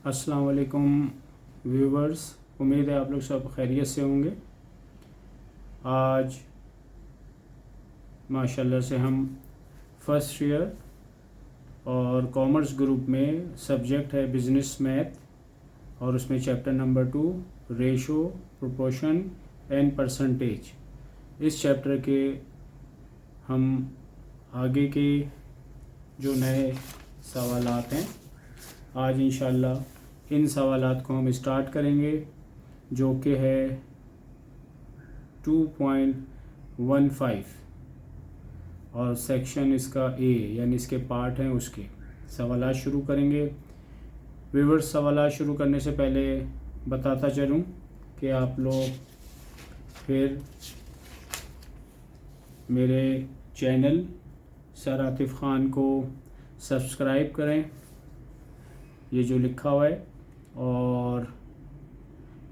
अस्सलाम वालेकुम व्यूवर्स, उम्मीद है आप लोग सब खैरियत से होंगे। आज माशाल्लाह से हम फर्स्ट ईयर और कॉमर्स ग्रुप में सब्जेक्ट है बिज़नेस मैथ और उसमें chapter number 2 ratio, proportion and percentage. इस चैप्टर के हम आगे के जो नए सवालात हैं आज इंशाल्लाह इन सवालात को हम स्टार्ट करेंगे, जो कि है 2.15 और सेक्शन इसका ए यानी इसके पार्ट हैं उसके सवालात शुरू करेंगे। व्यूअर्स, सवालात शुरू करने से पहले बताता चलूं कि आप लोग फिर मेरे चैनल सर आतिफ़ ख़ान को सब्सक्राइब करें, ये जो लिखा हुआ है, और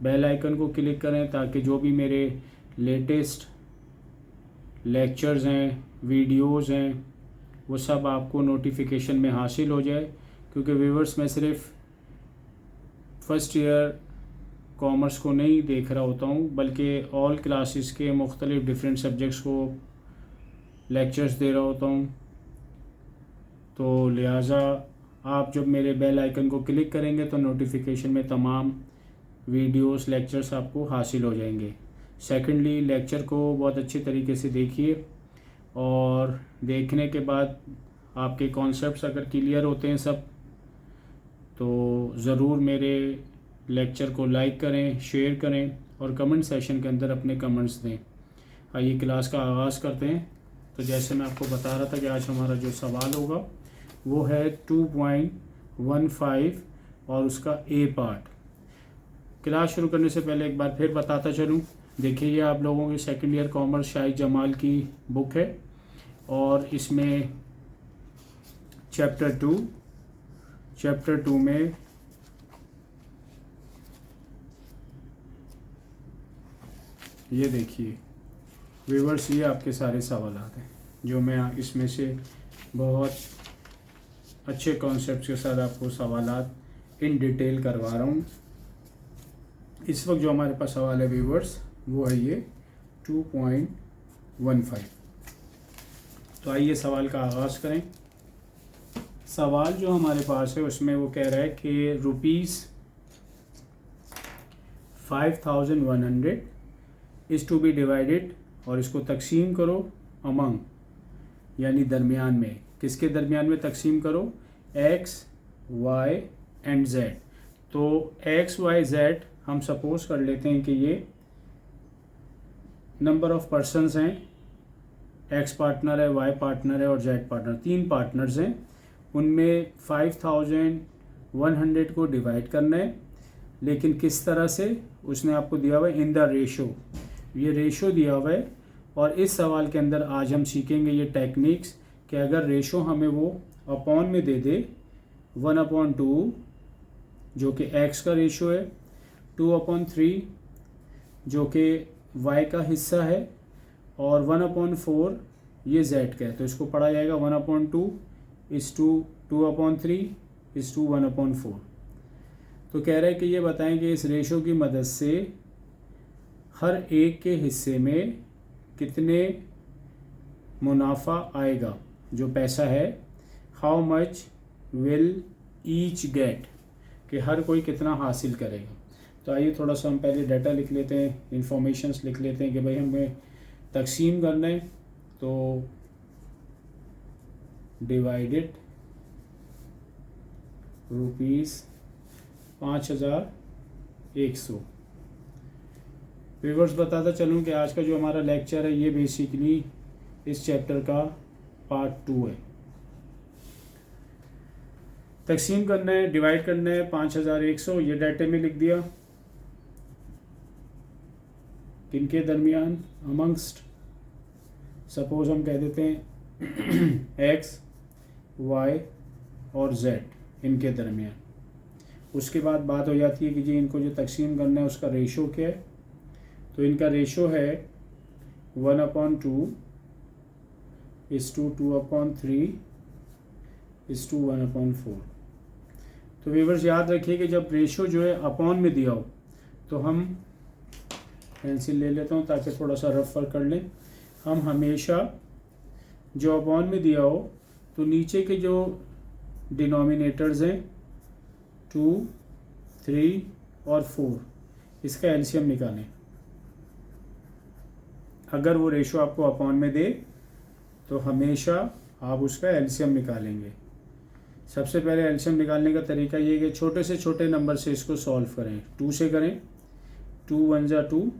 बेल आइकन को क्लिक करें ताकि जो भी मेरे लेटेस्ट लेक्चर्स हैं, वीडियोस हैं, वो सब आपको नोटिफिकेशन में हासिल हो जाए। क्योंकि व्यूअर्स, मैं सिर्फ फर्स्ट ईयर कॉमर्स को नहीं देख रहा होता हूँ, बल्कि ऑल क्लासेस के मुख्तलिफ डिफरेंट सब्जेक्ट्स को लेक्चर्स दे रहा होता हूँ। तो लिहाजा आप जब मेरे बेल आइकन को क्लिक करेंगे तो नोटिफिकेशन में तमाम वीडियोस, लेक्चर्स आपको हासिल हो जाएंगे। सेकेंडली, लेक्चर को बहुत अच्छे तरीके से देखिए और देखने के बाद आपके कॉन्सेप्ट्स अगर क्लियर होते हैं सब, तो ज़रूर मेरे लेक्चर को लाइक करें, शेयर करें और कमेंट सेशन के अंदर अपने कमेंट्स दें। आइए क्लास का आगाज़ करते हैं। तो जैसे मैं आपको बता रहा था कि आज हमारा जो सवाल होगा वो है 2.15 और उसका ए पार्ट। क्लास शुरू करने से पहले एक बार फिर बताता चलूँ, देखिए ये आप लोगों की second year commerce Shahid Jamal की बुक है और इसमें चैप्टर 2 में ये देखिए व्यूअर्स, ये आपके सारे सवालात हैं जो मैं इसमें से बहुत अच्छे कॉन्सेप्ट के साथ आपको सवालात इन डिटेल करवा रहा हूँ। इस वक्त जो हमारे पास सवाल है व्यूअर्स, वो है ये 2.15। तो आइए सवाल का आगाज़ करें। सवाल जो हमारे पास है उसमें वो कह रहा है कि ₹5,100 इज़ टू बी डिवाइडेड, और इसको तकसीम करो अमंग यानी दरमियान में। किसके दरमियान में तकसीम करो? x, y and z। तो x, y, z हम सपोज कर लेते हैं कि ये नंबर ऑफ़ पर्सनस हैं। x पार्टनर है, y पार्टनर है और z पार्टनर, 3 पार्टनर्स हैं। उनमें 5,100 को डिवाइड करना है, लेकिन किस तरह से? उसने आपको दिया हुआ है इन द रेशो, ये रेशो दिया हुआ है। और इस सवाल के अंदर आज हम सीखेंगे ये टेक्निक्स कि अगर रेशो हमें वो अपॉन में दे दे 1/2 जो कि x का रेशो है, 2/3 जो कि y का हिस्सा है, और 1/4 ये z का है। तो इसको पढ़ा जाएगा 1/2 इस टू 2/3 इस टू 1/4। तो कह रहा है कि ये बताएं कि इस रेशो की मदद से हर एक के हिस्से में कितने मुनाफा आएगा, जो पैसा है। How much will each get, कि हर कोई कितना हासिल करेगा। तो आइए थोड़ा सा हम पहले डाटा लिख लेते हैं, इंफॉर्मेशंस लिख लेते हैं कि भाई हमें तकसीम करना है। तो डिवाइडेड ₹5,100। व्यूअर्स, बताता चलूँ कि आज का जो हमारा लेक्चर है ये बेसिकली इस चैप्टर का पार्ट 2 है। तकसीम करना है, डिवाइड करना है 5,100, ये डाटे में लिख दिया। किनके दरमियान? अमंगस्ट, सपोज हम कह देते हैं x, y और z, इनके दरमियान। उसके बाद बात हो जाती है कि जी इनको जो तकसीम करना है उसका रेशो क्या है। तो इनका रेशो है 1/2 इस टू 2/3 इस टू 1/4। तो व्यूअर्स याद रखिए कि जब रेशो जो है अपॉन में दिया हो तो हम पेंसिल ले लेता हूँ ताकि थोड़ा सा रफ कर लें। हम हमेशा जो अपॉन में दिया हो तो नीचे के जो डिनोमिनेटर्स हैं 2, 3 और 4 इसका एलसीएम निकालें। अगर वो रेशो आपको अपॉन में दे तो हमेशा आप उसका एलसीएम निकालेंगे। सबसे पहले एलसीएम निकालने का तरीका ये है कि छोटे से छोटे नंबर से इसको सॉल्व करें। 2 से करें, 2 1 जा 2,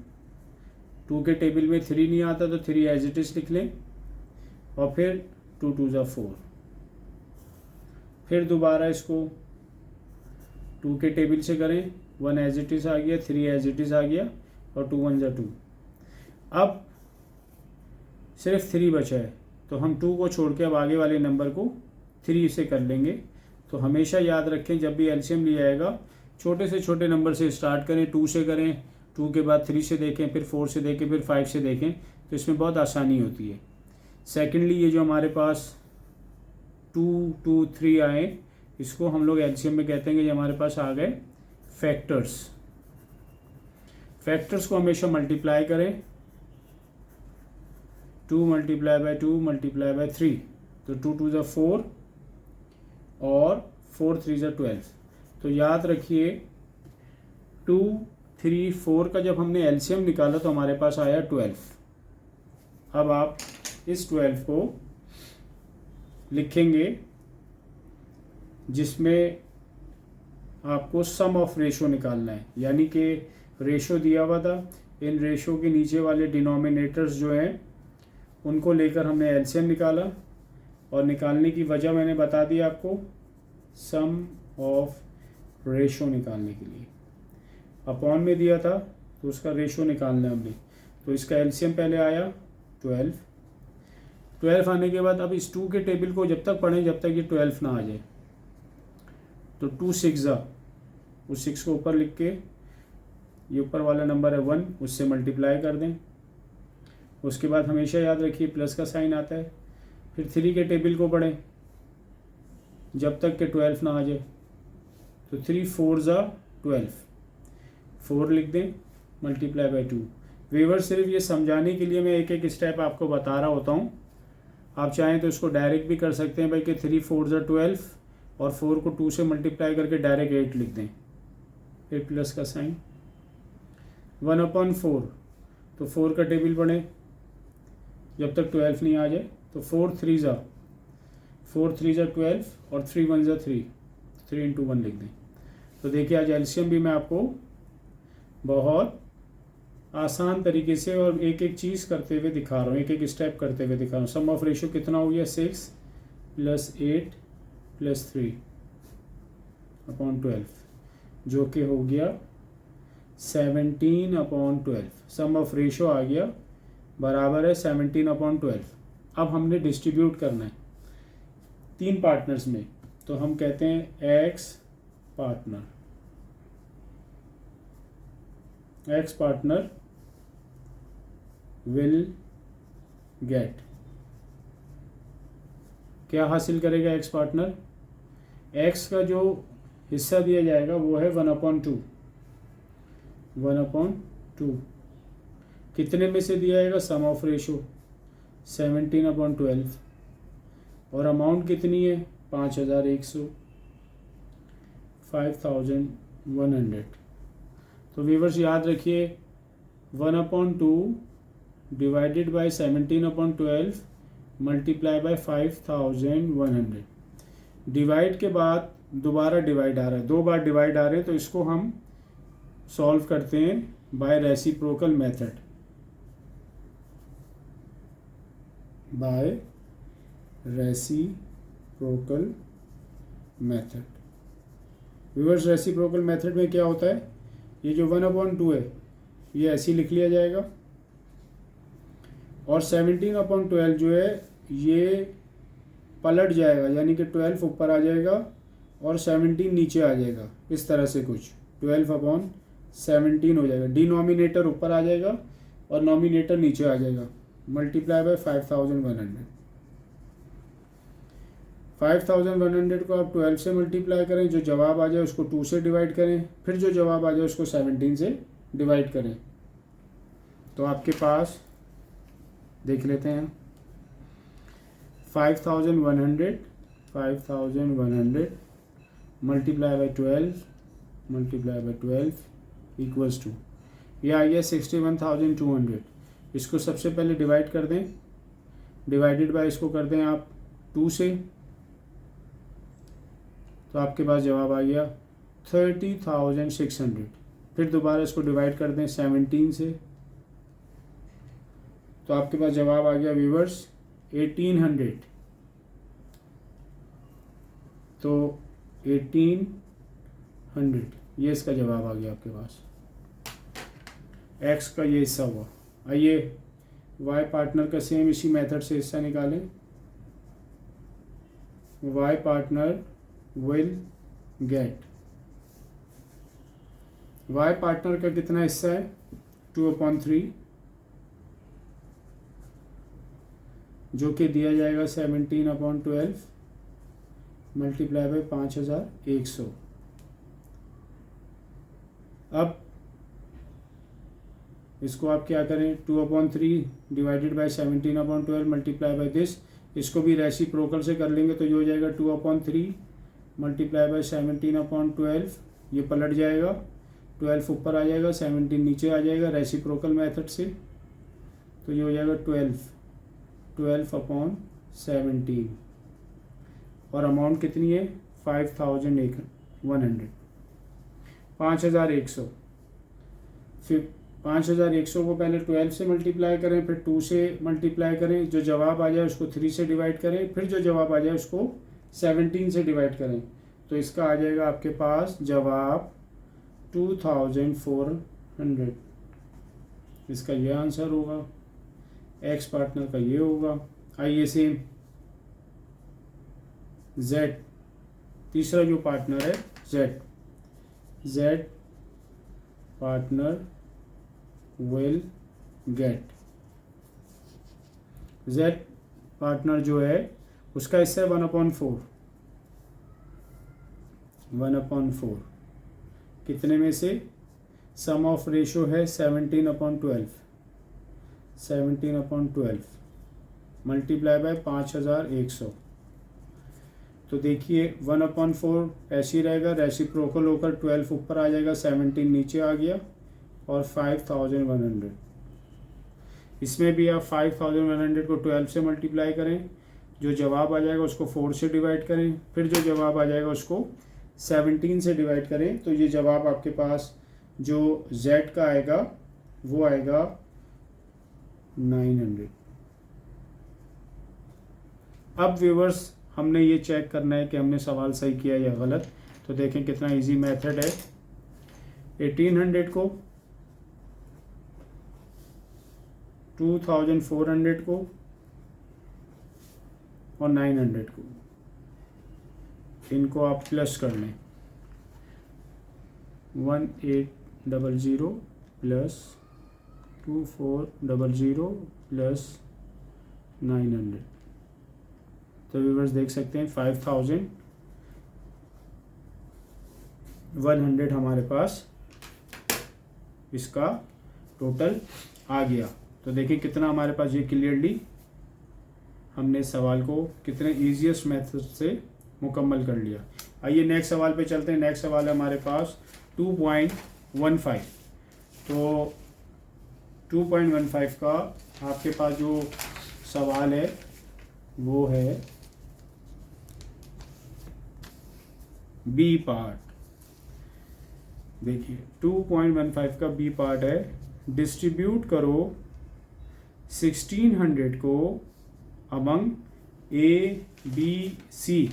2 के टेबल में 3 नहीं आता तो 3 एज इट इज लिख लें और फिर 2 2 जा 4। फिर दोबारा इसको 2 के टेबल से करें, 1 एज इट इज आ गया, 3 एज इट इज आ गया और 2 1 जा 2। अब सिर्फ 3 बचा है तो हम 2 को छोड़ के अब आगे वाले नंबर को 3 से कर लेंगे। तो हमेशा याद रखें जब भी एलसीएम लिया जाएगा छोटे से छोटे नंबर से स्टार्ट करें। 2 से करें, 2 के बाद 3 से देखें, फिर 4 से देखें, फिर 5 से देखें, तो इसमें बहुत आसानी होती है। सेकेंडली ये जो हमारे पास 2 2 3 आए इसको हम लोग एलसीएम में कहते हैं कि ये हमारे पास आ गए फैक्टर्स। फैक्टर्स को हमेशा मल्टीप्लाई करें। 2 मल्टीप्लाई बाय 2 मल्टीप्लाई बाय 3 तो 2 2 जा 4 और 4 3 जा 12। तो याद रखिए 2 3 4 का जब हमने एलसीएम निकाला तो हमारे पास आया 12। अब आप इस 12 को लिखेंगे जिसमें आपको सम ऑफ रेशो निकालना है, यानी कि रेशो दिया हुआ था, इन रेशो के नीचे वाले डिनोमिनेटर्स जो हैं उनको लेकर हमने एलसीएम निकाला और निकालने की वजह मैंने बता दी आपको, सम ऑफ रेशो निकालने के लिए। अपॉन में दिया था तो उसका रेशो निकालना है हमने, तो इसका एलसीएम पहले आया 12। 12 आने के बाद अब इस 2 के टेबल को जब तक पढ़ें जब तक ये 12 ना आ जाए। तो 2 6 जा, उस 6 को ऊपर लिख के ये ऊपर वाला नंबर है 1 उससे मल्टीप्लाई कर दें। उसके बाद हमेशा याद रखिए प्लस का साइन आता है। फिर 3 के टेबल को पढ़ें जब तक के 12 ना आ जाए। तो 3 4 जा 12, 4 लिख दें मल्टीप्लाई बाय 2। व्यूअर सिर्फ ये समझाने के लिए मैं एक एक स्टेप आपको बता रहा होता हूँ। आप चाहें तो इसको डायरेक्ट भी कर सकते हैं भाई कि 3 4 जा 12 और 4 को 2 से मल्टीप्लाई करके डायरेक्ट 8 लिख दें, फिर प्लस का साइन। 1/4 तो 4 का टेबल पढ़ें जब तक 12 नहीं आ जाए। तो 4 3 जा 12 और 3 1 जा 3, 3 × 1 लिख दें। तो देखिए आज एलसीएम भी मैं आपको बहुत आसान तरीके से और एक एक चीज़ करते हुए दिखा रहा हूँ, एक एक स्टेप करते हुए दिखा रहा हूँ। सम ऑफ रेशो कितना हो गया 6 + 8 + 3/12 जो कि हो गया 17/12। सम ऑफ रेशो आ गया बराबर है 17/12। अब हमने डिस्ट्रीब्यूट करना है 3 पार्टनर्स में, तो हम कहते हैं एक्स पार्टनर विल गेट, क्या हासिल करेगा एक्स पार्टनर? एक्स का जो हिस्सा दिया जाएगा वो है 1/2। 1/2 कितने में से दिया जाएगा? सम ऑफ रेशो 17/12 और अमाउंट कितनी है 5100, 5100। तो व्यूअर्स याद रखिए 1/2 divided by 17/12 multiply by 5100। Divide के बाद दोबारा डिवाइड आ रहा है, 2 बार डिवाइड आ रहे हैं, तो इसको हम सॉल्व करते हैं by reciprocal method. By reciprocal method viewers, reciprocal method में क्या होता है, ये जो 1/2 है ये ऐसे ही लिख लिया जाएगा और 17/12 जो है ये पलट जाएगा, यानी कि 12 ऊपर आ जाएगा और 17 नीचे आ जाएगा। इस तरह से कुछ 12/17 हो जाएगा। डिनोमिनेटर ऊपर आ जाएगा और नॉमिनेटर नीचे आ जाएगा। Multiply by 5100। 5100 को आप 12 से मल्टीप्लाई करें, जो जवाब आ जाए उसको 2 से डिवाइड करें, फिर जो जवाब आ जाए उसको 17 से डिवाइड करें। तो आपके पास देख लेते हैं 5100 मल्टीप्लाई बाई 12 इक्वल्स टू, ये आ गया 61,200। इसको सबसे पहले डिवाइड कर दें, डिवाइडेड बाय इसको कर दें आप 2 से, तो आपके पास जवाब आ गया 30,600। फिर दोबारा इसको डिवाइड कर दें 17 से, तो आपके पास जवाब आ गया व्यूअर्स 1800। तो 1800 ये इसका जवाब आ गया आपके पास, एक्स का ये हिस्सा हुआ। आइए वाई पार्टनर का सेम इसी मेथड से हिस्सा निकालें। Y partner will get, Y partner का कितना हिस्सा है 2/3, जो कि दिया जाएगा 17/12 मल्टीप्लाई बाई 5100। अब इसको आप क्या करें 2/3 divided by 17/12 multiply by this, इसको भी रेसिप्रोकल से कर लेंगे तो ये हो जाएगा 2/3 मल्टीप्लाई बाई 17/12, ये पलट जाएगा, 12 ऊपर आ जाएगा, 17 नीचे आ जाएगा रेसिप्रोकल मेथड से, तो ये हो जाएगा 12/17 और अमाउंट कितनी है 5100, 5100। फिर 5100 को पहले 12 से मल्टीप्लाई करें, फिर 2 से मल्टीप्लाई करें, जो जवाब आ जाए उसको 3 से डिवाइड करें, फिर जो जवाब आ जाए उसको 17 से डिवाइड करें, तो इसका आ जाएगा आपके पास जवाब 2400। इसका ये आंसर होगा, एक्स पार्टनर का ये होगा। आइए सेम जेड, तीसरा जो पार्टनर है Z partner will gate, Z partner जो है उसका हिस्सा है 1/4, 1/4 कितने में से, सम ऑफ रेशो है 17/12 मल्टीप्लाई बाय 5100। तो देखिए 1/4 ऐसे ही रहेगा, रेसिप्रोकल होकर 12 ऊपर आ जाएगा, 17 नीचे आ गया और 5100। इसमें भी आप 5100 को 12 से मल्टीप्लाई करें, जो जवाब आ जाएगा उसको 4 से डिवाइड करें, फिर जो जवाब आ जाएगा उसको 17 से डिवाइड करें, तो ये जवाब आपके पास जो Z का आएगा वो आएगा 900। अब व्यूवर्स हमने ये चेक करना है कि हमने सवाल सही किया या गलत, तो देखें कितना इजी मेथड है। 1800 को 2400 को और 900 को, इनको आप प्लस कर लें, 1800 प्लस 2400 प्लस 900। तो व्यूअर्स देख सकते हैं 5100 हमारे पास इसका टोटल आ गया। तो देखिए कितना हमारे पास ये क्लियरली हमने सवाल को कितने ईजीएस्ट मेथड से मुकम्मल कर लिया। आइए नेक्स्ट सवाल पे चलते हैं। नेक्स्ट सवाल है हमारे पास 2.15। तो 2.15 का आपके पास जो सवाल है वो है बी पार्ट। देखिए 2.15 का बी पार्ट है, डिस्ट्रीब्यूट करो 1600 को अमंग ए बी सी।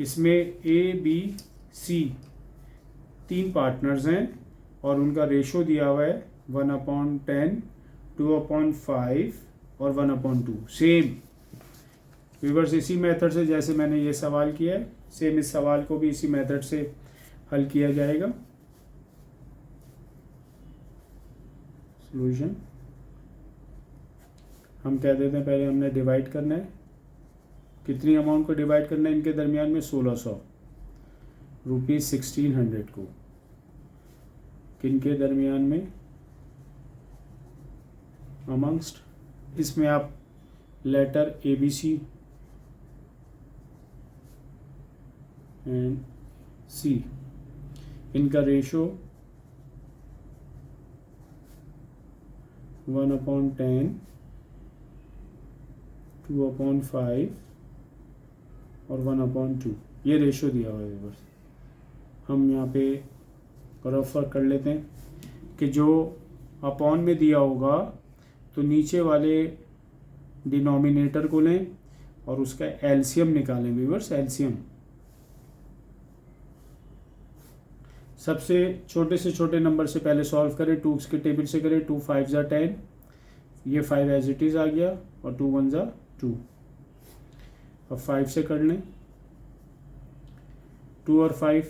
इसमें ए बी सी 3 पार्टनर्स हैं और उनका रेशो दिया हुआ है 1/10, 2/5 और 1/2। सेम व्यूअर्स इसी मेथड से जैसे मैंने ये सवाल किया है, सेम इस सवाल को भी इसी मेथड से हल किया जाएगा। सॉल्यूशन हम कह देते हैं, पहले हमने डिवाइड करना है कितनी अमाउंट को डिवाइड करना है इनके दरमियान में? 1600 रुपीज़ 1600 को किन के दरमियान में? अमंगस्ट। इसमें आप लेटर ABC एंड C, इनका रेशो 1/10, 2/5 और 1/2, ये रेशो दिया हुआ है। बस हम यहाँ पे रेफर कर लेते हैं कि जो अपॉन में दिया होगा तो नीचे वाले डिनोमिनेटर को लें और उसका एलसीएम निकालें व्यूअर्स। एलसीएम सबसे छोटे से छोटे नंबर से पहले सॉल्व करें। 2 के टेबल से करें। 2 5 ज़ा 10, ये 5 एज इट इज़ आ गया और 2 1 ज़ा 2। अब 5 से कर लें। 2 और 5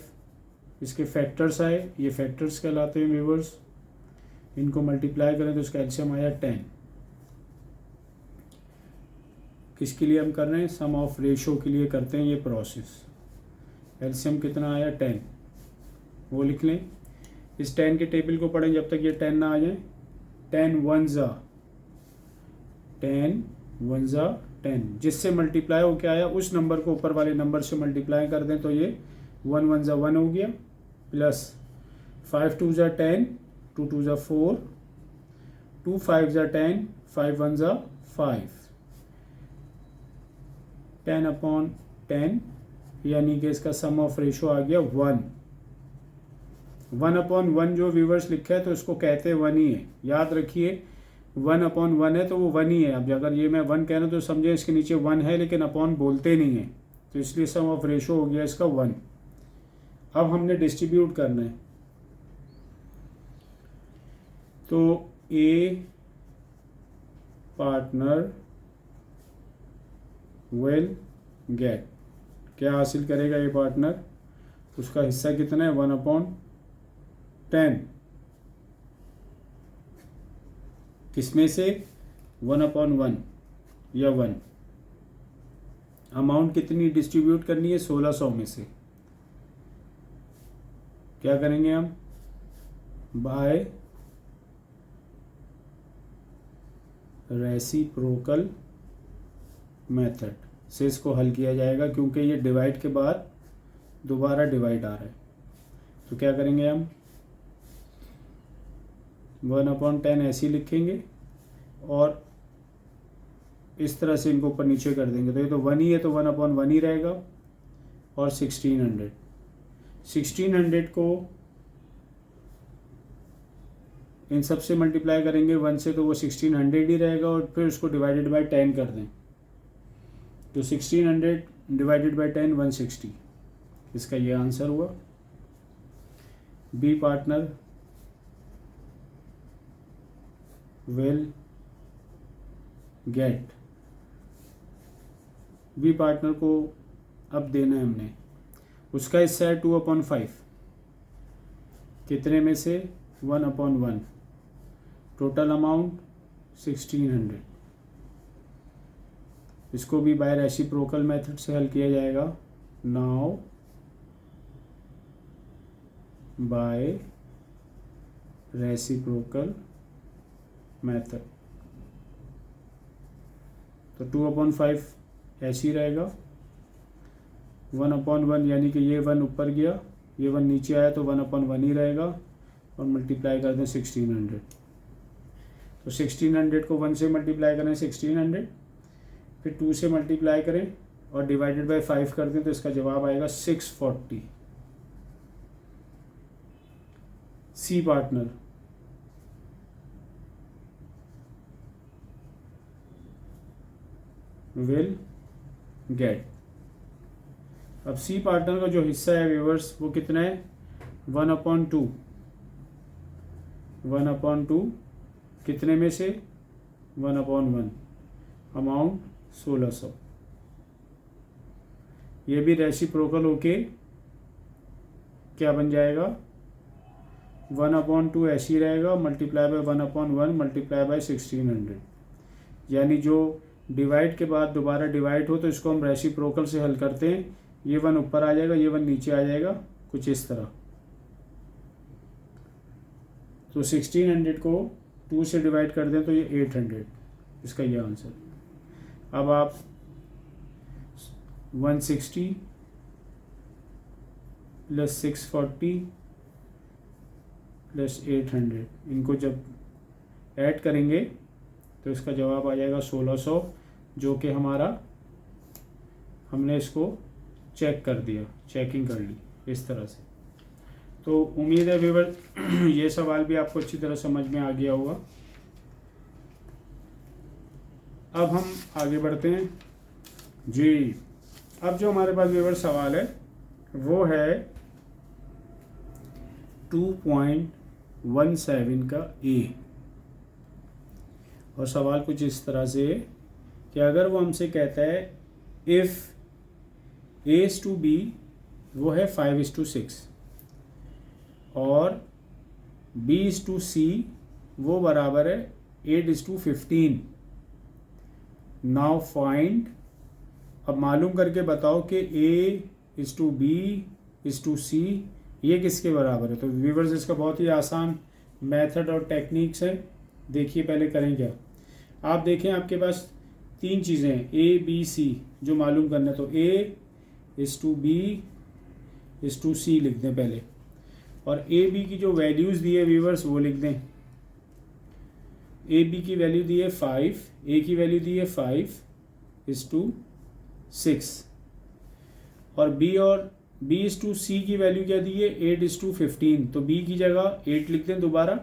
इसके फैक्टर्स आए, ये फैक्टर्स कहलाते हैं व्यूअर्स। इनको मल्टीप्लाई करें तो इसका एलसीएम आया 10। किसके लिए हम कर रहे हैं? सम ऑफ रेशो के लिए करते हैं ये प्रोसेस। एलसीएम कितना आया? 10, वो लिख लें। इस 10 के टेबल को पढ़ें जब तक ये 10 ना आ जाए। 10 1 ज़ा 10, जिससे मल्टीप्लाई हो क्या आया उस नंबर को ऊपर वाले नंबर से मल्टीप्लाई कर दें तो ये 1 1 ज़ा 1 हो गया, प्लस 5 2 ज़ा 10, 2 2 ज़ा 4, 2 5 ज़ा 10, 5 1 ज़ा 5, 10/10, यानी कि इसका सम ऑफ रेशो आ गया 1। 1/1 जो व्यूवर्स लिखा है तो इसको कहते हैं 1 ही है। याद रखिए 1/1 है तो वो 1 ही है। अब अगर ये मैं 1 कह रहा हूँ तो समझे इसके नीचे 1 है, लेकिन अपॉन बोलते नहीं है, तो इसलिए सम ऑफ रेशो हो गया इसका 1। अब हमने डिस्ट्रीब्यूट करना है तो ए पार्टनर विल गेट, क्या हासिल करेगा ए पार्टनर? उसका हिस्सा कितना है? 1/10। किसमें से? 1/1 या 1। अमाउंट कितनी डिस्ट्रीब्यूट करनी है? 1600 में से। क्या करेंगे हम? बाय रेसिप्रोकल मेथड से इसको हल किया जाएगा, क्योंकि ये डिवाइड के बाद दोबारा डिवाइड आ रहा है। तो क्या करेंगे हम? 1/10 ऐसे ही लिखेंगे और इस तरह से इनको ऊपर नीचे कर देंगे। तो ये तो 1 ही है तो 1/1 ही रहेगा। और 1600 को इन सब से मल्टीप्लाई करेंगे 1 से तो वो 1600 ही रहेगा, और फिर उसको डिवाइडेड बाय 10 कर दें तो 1600 डिवाइडेड बाय 10 160। इसका ये आंसर हुआ। B partner will get, B partner को अब देना है हमने, उसका हिस्सा है 2/5, कितने में से? 1/1, टोटल अमाउंट 1600। इसको भी बाय रेसिप्रोकल मेथड से हल किया जाएगा। नाउ बाय रेसिप्रोकल मेथड तो 2/5 ऐसे ही रहेगा। 1/1 यानी कि ये 1 ऊपर गया, ये 1 नीचे आया तो 1/1 ही रहेगा, और मल्टीप्लाई कर दें 1600। तो 1600 को 1 से मल्टीप्लाई करें 1600, फिर 2 से मल्टीप्लाई करें और डिवाइडेड बाय 5 कर दें तो इसका जवाब आएगा 640। सी पार्टनर विल गेट, अब सी पार्टनर का जो हिस्सा है व्यूअर्स वो कितना है? 1/2, 1/2 कितने में से? 1/1, अमाउंट 1600। ये भी रेसिप्रोकल होके क्या बन जाएगा? 1/2 ऐसे ही रहेगा, मल्टीप्लाई बाय 1/1 मल्टीप्लाई बाय 1600, यानी जो डिवाइड के बाद दोबारा डिवाइड हो तो इसको हम रेसिप्रोकल से हल करते हैं। ये 1 ऊपर आ जाएगा, ये 1 नीचे आ जाएगा, कुछ इस तरह। तो 1600 को 2 से डिवाइड कर दें तो ये 800, इसका ये आंसर। अब आप 160 प्लस 640 प्लस 800 इनको जब ऐड करेंगे तो इसका जवाब आ जाएगा 1600, जो कि हमारा, हमने इसको चेक कर दिया, चेकिंग कर ली इस तरह से। तो उम्मीद है व्यूअर ये सवाल भी आपको अच्छी तरह समझ में आ गया होगा। अब हम आगे बढ़ते हैं जी। अब जो हमारे पास व्यूअर सवाल है वो है 2.17 का ए, और सवाल कुछ इस तरह से कि अगर वो हमसे कहता है इफ़ A/B वो है 5:6 और B/C वो बराबर है 8:15। नाउ फाइंड, अब मालूम करके बताओ कि A/B/C ये किसके बराबर है। तो व्यूअर्स इसका बहुत ही आसान मेथड और टेक्निक्स है। देखिए पहले करें क्या। आप देखें आपके पास 3 चीज़ें हैं A, B, C जो मालूम करना है। तो A/B/C लिख दें पहले, और A/B की जो वैल्यूज़ दी है व्यूअर्स वो लिख दें। A/B की वैल्यू दी है 5, A की वैल्यू दी है 5:6 और B और B/C की वैल्यू क्या दी है 8:15। तो B की जगह 8 लिख दें दोबारा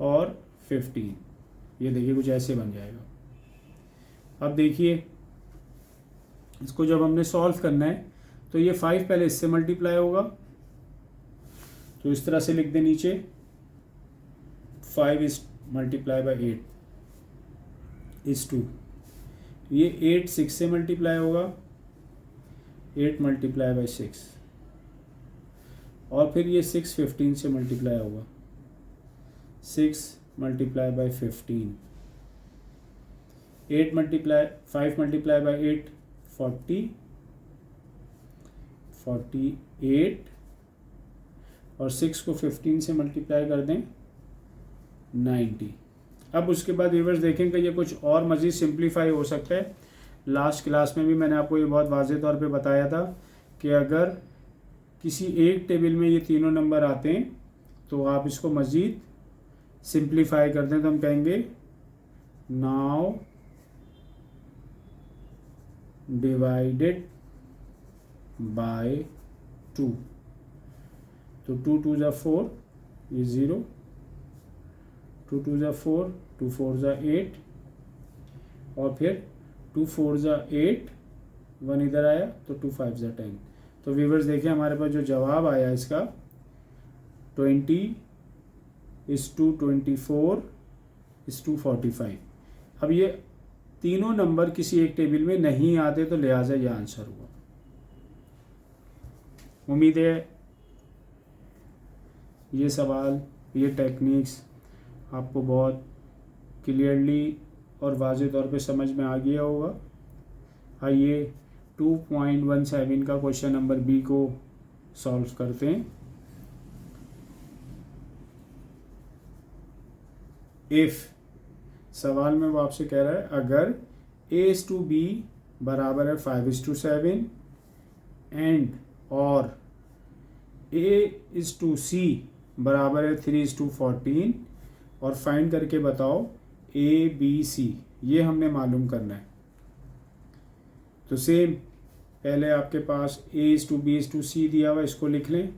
और 15। ये देखिए कुछ ऐसे बन जाएगा। अब देखिए इसको जब हमने सॉल्व करना है तो ये 5 पहले इससे मल्टीप्लाई होगा, तो इस तरह से लिख दें नीचे 5 × 8 ये 8 6 से मल्टीप्लाई होगा, 8 × 6 और फिर ये 6 15 से मल्टीप्लाई होगा, 6 × 15, 5 × 8 48 और 6 को 15 से मल्टीप्लाई कर दें 90। अब उसके बाद व्यूअर्स देखें कि ये कुछ और मज़ीद सिंप्लीफाई हो सकता है। लास्ट क्लास में भी मैंने आपको ये बहुत वाज़ेह तौर पे बताया था कि अगर किसी एक टेबल में ये तीनों नंबर आते हैं तो आप इसको मज़ीद सिंप्लीफाई कर दें। तो हम कहेंगे नाउ डिवाइडेड बाय 2। तो 2 2 ज़ा 4 ये 0, 2 2 ज़ा 4, 2 4 ज़ा 8 और फिर 2 4 ज़ा 8, 1 इधर आया तो 2 5 ज़ा 10। तो व्यूअर्स देखिए हमारे पास जो जवाब आया इसका 20:24:45। अब ये तीनों नंबर किसी एक टेबल में नहीं आते तो लिहाजा ये आंसर हुआ। उम्मीद है ये सवाल, ये टेक्निक्स आपको बहुत क्लियरली और वाज़ेह तौर पे समझ में आ गया होगा। आइए 2.17 का क्वेश्चन नंबर बी को सॉल्व करते हैं। इफ़ सवाल में वो आपसे कह रहा है अगर A/B बराबर है 5:7 एंड और A/C बराबर है 3:14 और फाइंड करके बताओ A/B/C, ये हमने मालूम करना है। तो सेम पहले आपके पास A/B/C दिया हुआ, इसको लिख लें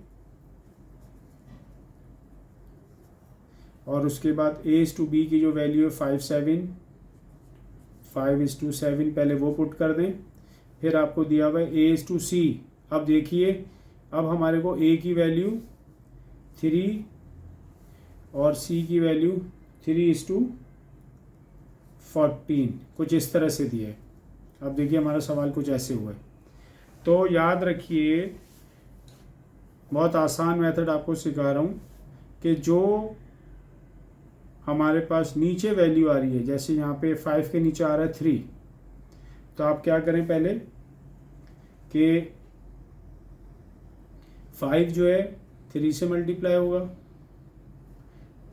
और उसके बाद A/B की जो वैल्यू है 5:7 पहले वो पुट कर दें। फिर आपको दिया हुआ है A/C। अब देखिए अब हमारे को A की वैल्यू 3 और C की वैल्यू 3:14 कुछ इस तरह से दिया है। अब देखिए हमारा सवाल कुछ ऐसे हुआ है। तो याद रखिए बहुत आसान मेथड आपको सिखा रहा हूँ कि जो हमारे पास नीचे वैल्यू आ रही है, जैसे यहाँ पे 5 के नीचे आ रहा है 3, तो आप क्या करें पहले कि 5 जो है 3 से मल्टीप्लाई होगा,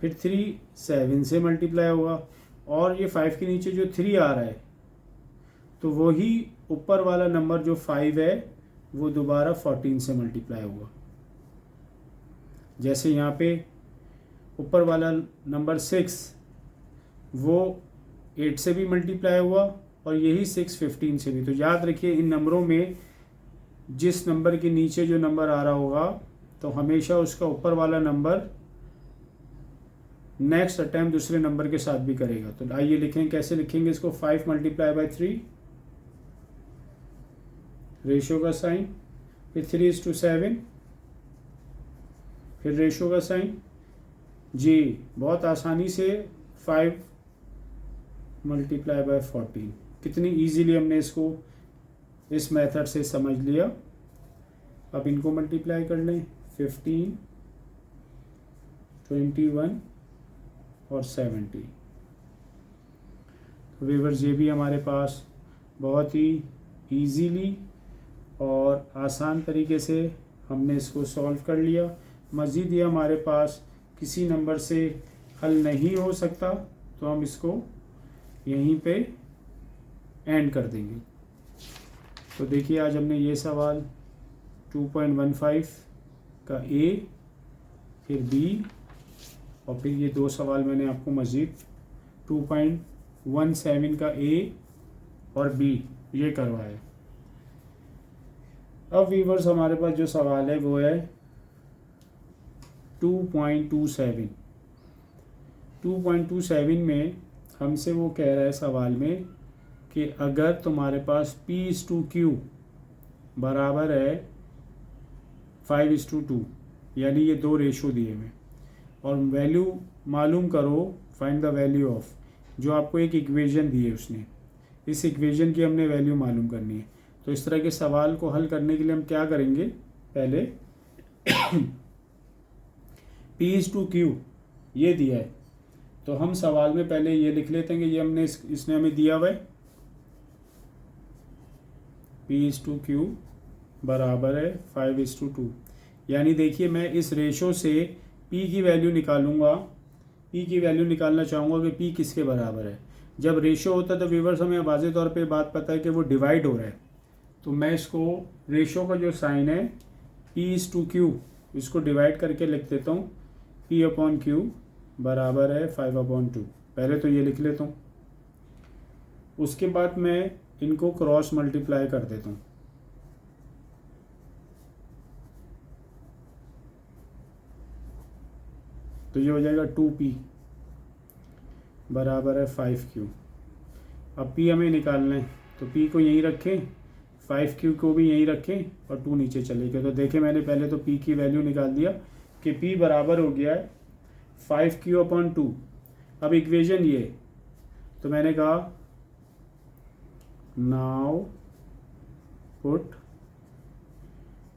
फिर 3 7 से मल्टीप्लाई होगा, और ये 5 के नीचे जो 3 आ रहा है तो वही ऊपर वाला नंबर जो 5 है वो दोबारा 14 से मल्टीप्लाई होगा। जैसे यहाँ पे ऊपर वाला नंबर 6 वो 8 से भी मल्टीप्लाई हुआ और यही 6 15 से भी। तो याद रखिए इन नंबरों में जिस नंबर के नीचे जो नंबर आ रहा होगा तो हमेशा उसका ऊपर वाला नंबर नेक्स्ट अटैम्प्ट दूसरे नंबर के साथ भी करेगा। तो आइए लिखें, कैसे लिखेंगे इसको, 5 मल्टीप्लाई बाई 3 रेशो का साइन, फिर 3:7, फिर रेशो का साइन। जी बहुत आसानी से 5 मल्टीप्लाई बाय 14, कितनी इजीली हमने इसको इस मेथड से समझ लिया। अब इनको मल्टीप्लाई कर लें, 15, 21 और 70। तो व्यूअर्स ये भी हमारे पास बहुत ही इजीली और आसान तरीके से हमने इसको सॉल्व कर लिया। मज़ीद ये हमारे पास किसी नंबर से हल नहीं हो सकता तो हम इसको यहीं पे एंड कर देंगे। तो देखिए आज हमने ये सवाल 2.15 का ए, फिर बी, और फिर ये 2 सवाल मैंने आपको मज़ीद 2.17 का ए और बी ये करवाया। अब व्यूअर्स हमारे पास जो सवाल है वो है 2.27। 2.27 में हमसे वो कह रहा है सवाल में कि अगर तुम्हारे पास P/Q बराबर है 5:2, यानी ये 2 रेशो दिए हुए, और वैल्यू मालूम करो, फाइंड द वैल्यू ऑफ, जो आपको एक इक्वेशन दी है उसने, इस इक्वेशन की हमने वैल्यू मालूम करनी है। तो इस तरह के सवाल को हल करने के लिए हम क्या करेंगे, पहले P/Q ये दिया है तो हम सवाल में पहले ये लिख लेते हैं कि ये हमने इसने हमें दिया हुआ है P/Q बराबर है 5:2। यानी देखिए मैं इस रेशो से P की वैल्यू निकालूंगा, P की वैल्यू निकालना चाहूँगा कि P किसके बराबर है। जब रेशो होता है तो व्यूअर्स हमें वाज़ेह तौर पे बात पता है कि वो डिवाइड हो रहा है, तो मैं इसको रेशो का जो साइन है P/Q इसको डिवाइड करके लिख देता हूँ, P/Q बराबर है 5/2। पहले तो ये लिख लेता हूँ, उसके बाद मैं इनको क्रॉस मल्टीप्लाई कर देता हूँ। तो ये हो जाएगा 2P बराबर है 5Q। अब P हमें निकालना है तो P को यहीं रखें, 5Q को भी यहीं रखें और 2 नीचे चले गए। तो देखें मैंने पहले तो P की वैल्यू निकाल दिया कि P बराबर हो गया है 5Q/2। अब इक्वेशन ये, तो मैंने कहा नाउ पुट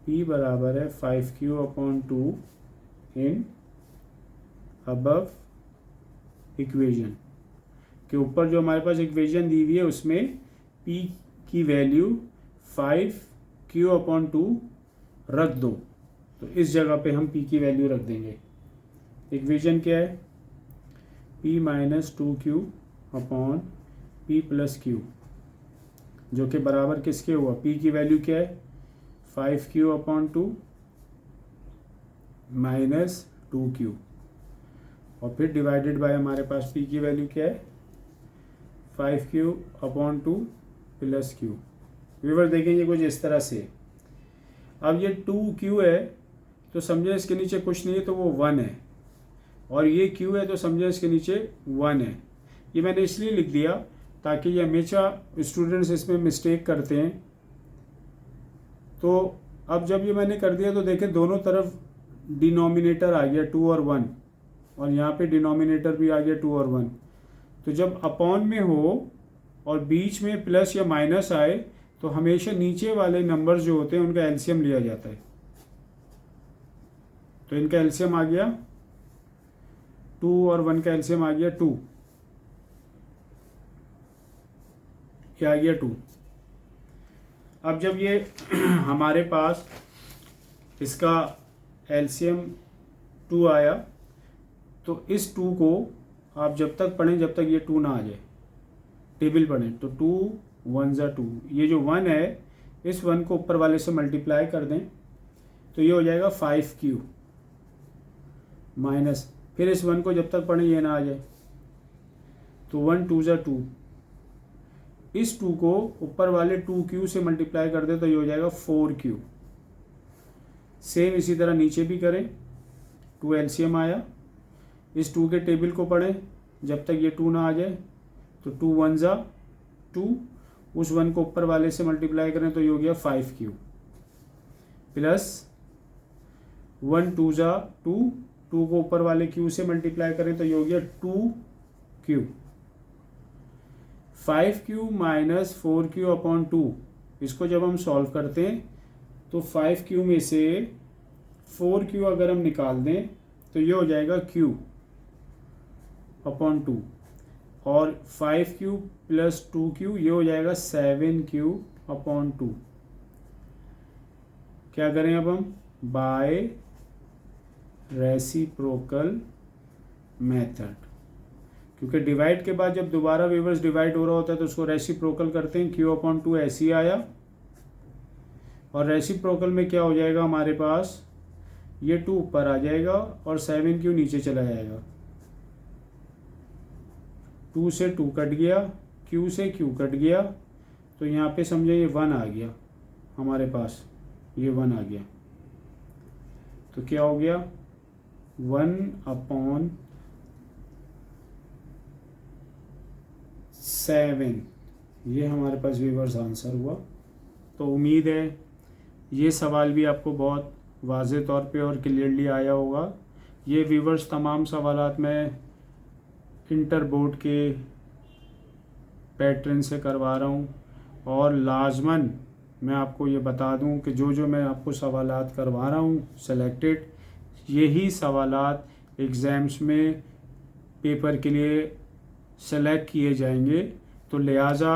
P बराबर है 5Q/2 इन अबव इक्वेशन के ऊपर जो हमारे पास इक्वेशन दी हुई है उसमें P की वैल्यू 5Q/2 रख दो। तो इस जगह पे हम P की वैल्यू रख देंगे। इक्वेशन क्या है, P-2Q/P+Q, जो कि बराबर किसके हुआ, P की वैल्यू क्या है 5Q/2 माइनस 2Q, और फिर डिवाइडेड बाय हमारे पास P की वैल्यू क्या है 5Q/2 + Q। व्यूअर देखेंगे कुछ इस तरह से। अब ये 2Q है तो समझे इसके नीचे कुछ नहीं है तो वो 1 है, और ये Q है तो समझे इसके नीचे 1 है। ये मैंने इसलिए लिख दिया ताकि ये हमेशा स्टूडेंट्स इसमें मिस्टेक करते हैं। तो अब जब ये मैंने कर दिया तो देखें दोनों तरफ डिनोमिनेटर आ गया 2 और 1, और यहाँ पे डिनोमिनेटर भी आ गया 2 और 1। तो जब अपॉन में हो और बीच में प्लस या माइनस आए तो हमेशा नीचे वाले नंबर जो होते हैं उनका एलसीएम लिया जाता है। तो इनका एलसीएम आ गया 2 और 1 का एलसीएम आ गया 2, ये आ गया 2। अब जब ये हमारे पास इसका एलसीएम 2 आया, तो इस 2 को आप जब तक पढ़ें जब तक ये 2 ना आ जाए, टेबल पढ़ें, तो 2 1 ज़ा 2, ये जो 1 है इस 1 को ऊपर वाले से मल्टीप्लाई कर दें तो ये हो जाएगा 5Q माइनस, फिर इस 1 को जब तक पढ़ें ये ना आ जाए, तो 1 2 ज़ा 2, इस 2 को ऊपर वाले 2Q से मल्टीप्लाई कर दे तो ये हो जाएगा 4Q। सेम इसी तरह नीचे भी करें, 2 एलसीएम आया, इस 2 के टेबल को पढ़ें जब तक ये 2 ना आ जाए, तो 2 1 ज़ा 2, उस 1 को ऊपर वाले से मल्टीप्लाई करें तो ये हो गया 5Q प्लस 1 2 ज़ा 2, 2 को ऊपर वाले Q से मल्टीप्लाई करें तो ये हो गया 2Q। 5Q minus 4Q upon 2, इसको जब हम सॉल्व करते हैं तो 5Q में से 4Q अगर हम निकाल दें तो ये हो जाएगा Q अपॉन 2, और 5Q प्लस 2Q ये हो जाएगा 7Q अपॉन 2। क्या करें अब हम, बाय रेसिप्रोकल मेथड, क्योंकि डिवाइड के बाद जब दोबारा व्यूअर्स डिवाइड हो रहा होता है तो उसको रेसिप्रोकल करते हैं। Q अपॉन 2 ऐसे ही आया, और रेसिप्रोकल में क्या हो जाएगा हमारे पास, ये 2 ऊपर आ जाएगा और 7Q नीचे चला जाएगा, 2 से 2 कट गया, Q से Q कट गया, तो यहाँ पे समझे ये 1 आ गया हमारे पास, ये 1 आ गया, तो क्या हो गया 1 अपॉन 7, ये हमारे पास व्यूअर्स आंसर हुआ। तो उम्मीद है ये सवाल भी आपको बहुत वाज़े तौर पे और क्लियरली आया होगा। ये व्यूअर्स तमाम सवालात मैं इंटर बोर्ड के पैटर्न से करवा रहा हूँ, और लाजमन मैं आपको ये बता दूँ कि जो मैं आपको सवालात करवा रहा हूँ सेलेक्टेड, यही सवालात एग्ज़ाम्स में पेपर के लिए सेलेक्ट किए जाएंगे। तो लिहाजा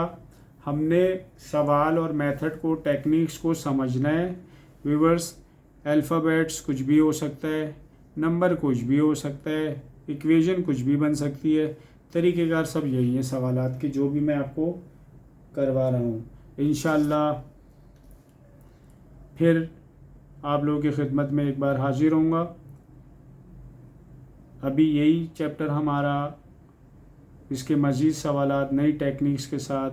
हमने सवाल और मेथड को, टेक्निक्स को समझना है व्यूअर्स। अल्फ़ाबेट्स कुछ भी हो सकता है, नंबर कुछ भी हो सकता है, इक्वेशन कुछ भी बन सकती है, तरीक़ेकार सब यही है सवालात के जो भी मैं आपको करवा रहा हूँ। इंशाअल्लाह फिर आप लोगों की खिदमत में एक बार हाजिर होऊंगा। अभी यही चैप्टर हमारा, इसके मज़ीद सवालात नई टेक्निक्स के साथ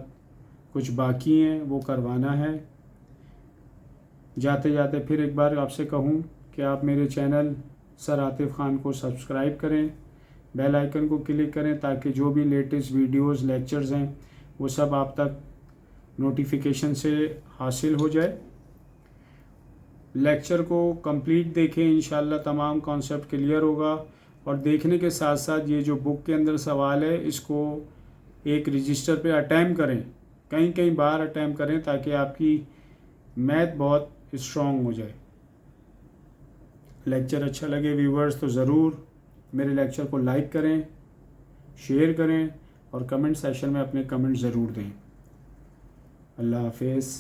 कुछ बाकी हैं, वो करवाना है। जाते जाते फिर एक बार आपसे कहूँ कि आप मेरे चैनल सर आतिफ़ ख़ान को सब्सक्राइब करें, बेल आइकन को क्लिक करें, ताकि जो भी लेटेस्ट वीडियोस, लेक्चर्स हैं वो सब आप तक नोटिफिकेशन से हासिल हो जाए। लेक्चर को कंप्लीट देखें, इंशाल्लाह तमाम कॉन्सेप्ट क्लियर होगा। और देखने के साथ साथ ये जो बुक के अंदर सवाल है इसको एक रजिस्टर पे अटैम्प्ट करें, कई बार अटैम्प्ट करें, ताकि आपकी मैथ बहुत स्ट्रॉन्ग हो जाए। लेक्चर अच्छा लगे व्यूवर्स तो ज़रूर मेरे लेक्चर को लाइक करें, शेयर करें, और कमेंट सेक्शन में अपने कमेंट ज़रूर दें। अल्लाह हाफिज़।